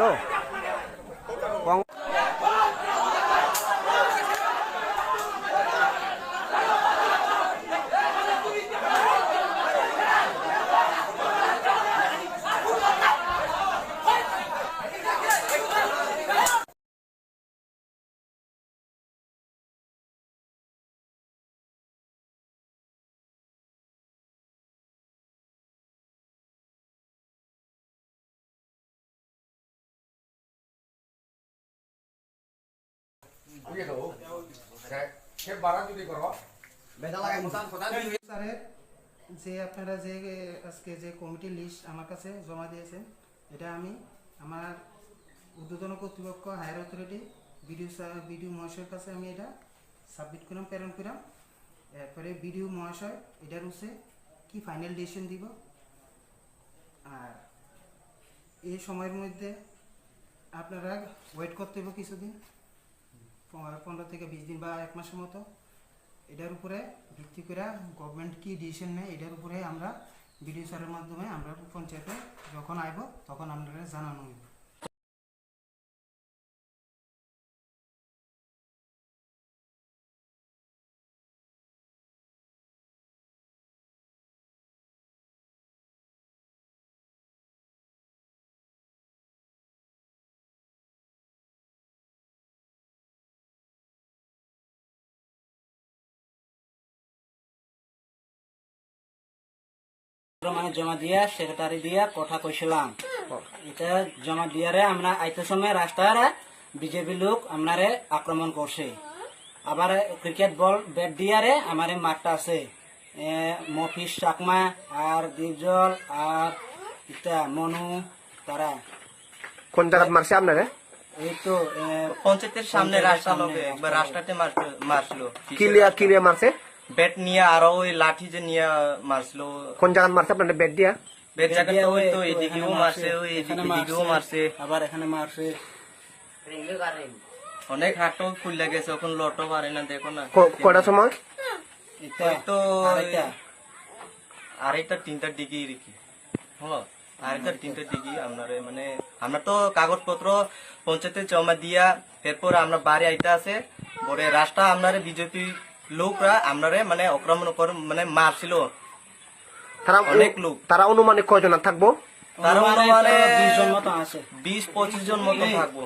Bro. Quang স্যারের যে আপনারা যে আজকে যে কমিটি লিস্ট আমার কাছে জমা দিয়েছেন, এটা আমি আমার ঊর্ধ্বতন কর্তৃপক্ষ হায়ার অথরিটি বিডিও মহাশয়ের কাছে আমি এটা সাবমিট করলাম, প্রেরণ করলাম। এরপরে বিডিও মহাশয় এটার হচ্ছে কি ফাইনাল ডিসিশন দিব। আর এই সময়ের মধ্যে আপনারা ওয়েট করতে হবে কিছুদিন, 15 থেকে 20 দিন বা 1 মাসের মতো। এটার উপরে ভিত্তি করে গভর্নমেন্ট কি ডিসিশন নেয় এটার উপরে আমরা বিডিও স্যারের মাধ্যমে আমরা পঞ্চায়েতে যখন আইব তখন আপনারা জানানো হইব। মানে জমা দিয়া সেক্রেটারি দিয়া কথা কইছিলাম, এটা জমা দিয়ারে আমরা আইতে সময় রাস্তায় বিজেপি লোক আপনারে আক্রমণ করছে। আবার ক্রিকেট বল ব্যাট দিয়ারে আমার মাঠটা আছে মফিস চাকমা আর দীপজল আর এটা মনু তারা কোন জায়গা মারছে আপনারে? এই তো পঞ্চায়েতের সামনে রাস্তা লগে একবার রাস্তাতে মারছিল, কিলিয়া মারছে? ব্যাট নিয়ে আর ওই লাঠি যে নিয়ে মারছিল। কোন জায়গা মারছে আপনাদের ব্যাট দিয়া? ব্যাট জায়গাটা ওই তো এদিকেও মারছে, ওই এদিকেও মারছে, আবার এখানে মারছে। অনেক হাতও ফুলে গেছে, এখন লটও পারে না, দেখো না। কটার সময়? ওই তো 2:30-3টার দিকে রেখি। হ্যাঁ, 2:30-3টার দিকে আপনারে মানে আমরা তো কাগজপত্র পঞ্চায়েতে জমা দিয়া এরপর আমরা বাড়ি আইতে আছে পরে রাস্তা আপনারে বিজেপি লোকরা আপনারে মানে আক্রমণ করে মানে মারছিল অনেক লোক। তারা অনুমানিক কয়জন থাকবো? তারা মানে 20 জন মতো আছে, 20-25 জন মতো থাকবো।